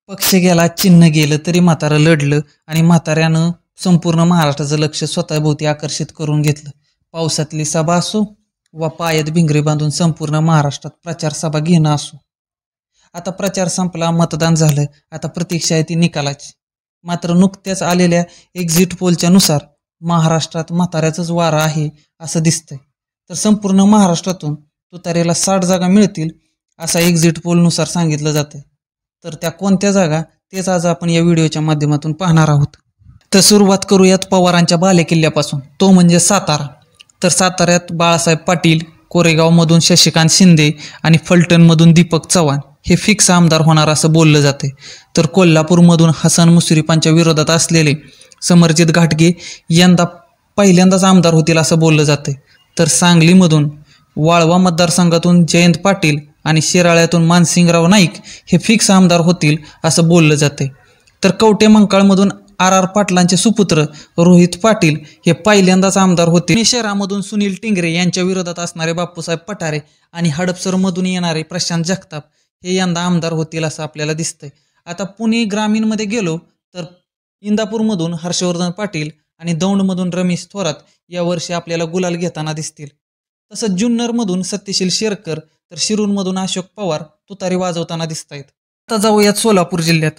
पक्ष गेला, चिन्ह गेलं तरी म्हातारं लढलं आणि म्हाताऱ्यानं संपूर्ण महाराष्ट्राचं लक्ष स्वतःभोवती आकर्षित करून घेतलं. पावसातली सभा असो वा पायात भिंगरी बांधून संपूर्ण महाराष्ट्रात प्रचार सभा घेणं असो. आता प्रचार संपला, मतदान झालं, आता प्रतीक्षा आहे ती निकालाची. मात्र नुकत्याच आलेल्या एक्झिट पोलच्या नुसार महाराष्ट्रात म्हाताऱ्याचंच वारं आहे असं दिसतंय. तर संपूर्ण महाराष्ट्रातून तुतारीला 60 जागा मिळतील असा एक्झिट पोलनुसार सांगितलं जातंय. तर त्या कोणत्या जागा तेच आज आपण या व्हिडिओच्या माध्यमातून पाहणार आहोत. तर सुरुवात करूयात पवारांच्या बालेकिल्ल्यापासून, तो म्हणजे सातारा. तर साताऱ्यात बाळासाहेब पाटील, कोरेगावमधून शशिकांत शिंदे आणि फलटणमधून दीपक चव्हाण हे फिक्स आमदार होणार असं बोललं जाते. तर कोल्हापूरमधून हसन मुश्रीफांच्या विरोधात असलेले समरजित घाटगे यंदा पहिल्यांदाच आमदार होतील असं बोललं जाते. तर सांगलीमधून वाळवा मतदारसंघातून जयंत पाटील आणि शिराळ्यातून मानसिंगराव नाईक हे फिक्स आमदार होतील असं बोललं जाते. तर कवटे मंकाळमधून आर पाटलांचे सुपुत्र रोहित पाटील हे पहिल्यांदाच आमदार होतील. शहरामधून सुनील टिंगरे यांच्या विरोधात असणारे बापूसाहेब पठारे आणि हडपसरमधून येणारे प्रशांत जगताप हे यंदा आमदार होतील असं आपल्याला दिसतंय. आता पुणे ग्रामीणमध्ये गेलो तर इंदापूरमधून हर्षवर्धन पाटील आणि दौंडमधून रमेश थोरात यावर्षी आपल्याला गुलाल घेताना दिसतील. तसंच जुन्नरमधून सत्यशील शेरकर तर शिरूरमधून अशोक पवार तुतारी वाजवताना दिसत आहेत. आता जाऊयात सोलापूर जिल्ह्यात.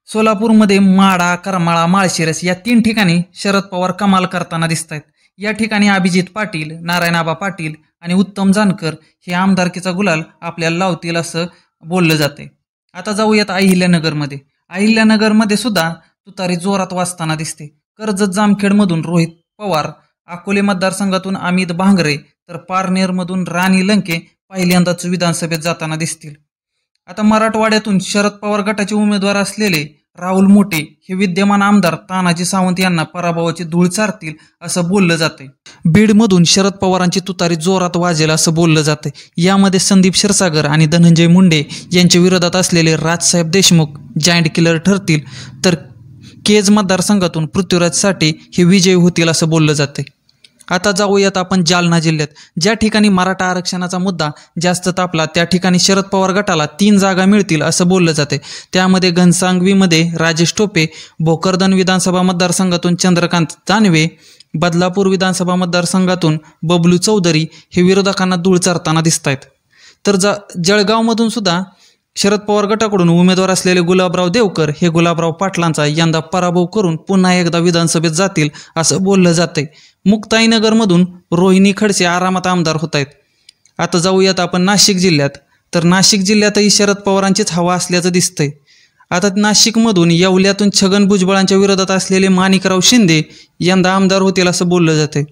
सोलापूरमध्ये माडा, करमाळा, माळशिरस या 3 ठिकाणी शरद पवार कमाल करताना दिसत आहेत. या ठिकाणी अभिजित पाटील, नारायणआबा पाटील आणि उत्तम जानकर हे आमदारकीचा गुलाल आपल्याला लावतील असं बोललं जाते. आता जाऊयात अहिल्यानगरमध्ये. अहिल्यानगरमध्ये सुद्धा तुतारी जोरात वाजताना दिसते. कर्जत जामखेडमधून रोहित पवार, अकोले मतदारसंघातून अमित भांगरे तर पारनेरमधून राणी लंके पहिल्यांदाच विधानसभेत जाताना दिसतील. आता मराठवाड्यातून शरद पवार गटाचे उमेदवार असलेले राहुल मोटे हे विद्यमान आमदार तानाजी सावंत यांना पराभवाची धूळ चारतील असं बोललं जाते. बीडमधून शरद पवारांची तुतारी जोरात वाजेल असं बोललं जाते. यामध्ये संदीप क्षीरसागर आणि धनंजय मुंडे यांच्या विरोधात असलेले राजसाहेब देशमुख जायंट किलर ठरतील. तर केज मतदारसंघातून पृथ्वीराज साठे हे विजयी होतील असं बोललं जाते. आता जाऊयात आपण जालना जिल्ह्यात. ज्या ठिकाणी मराठा आरक्षणाचा मुद्दा जास्त तापला त्या ठिकाणी शरद पवार गटाला 3 जागा मिळतील असं बोललं जाते. त्यामध्ये घनसांगवीमध्ये राजेश टोपे, भोकरदन विधानसभा मतदारसंघातून चंद्रकांत जानवे, बदलापूर विधानसभा मतदारसंघातून बबलू चौधरी हे विरोधकांना धूळ चारताना दिसत आहेत. तर जळगावमधून सुद्धा शरद पवार गटाकडून उमेदवार असलेले गुलाबराव देवकर हे गुलाबराव पाटलांचा यंदा पराभव करून पुन्हा एकदा विधानसभेत जातील असं बोललं जाते. मुक्ताईनगरमधून रोहिणी खडसे आरामात आमदार होत आहेत. आता जाऊयात आपण नाशिक जिल्ह्यात. तर नाशिक जिल्ह्यातही शरद पवारांचीच हवा असल्याचं दिसतंय. आता नाशिकमधून येवल्यातून छगन भुजबळांच्या विरोधात असलेले माणिकराव शिंदे यंदा आमदार होतील असं बोललं जाते.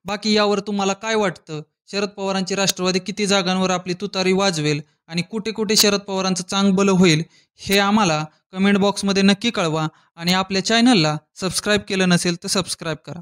बाकी यावर तुम्हाला काय वाटतं? शरद पवारांची राष्ट्रवादी किती जागांवर आपली तुतारी वाजवेल आणि कुठे कुठे शरद पवारांचं चांगभलं होईल हे आम्हाला कमेंट बॉक्समध्ये नक्की कळवा आणि आपल्या चॅनलला सबस्क्राईब केलं नसेल तर सबस्क्राईब करा.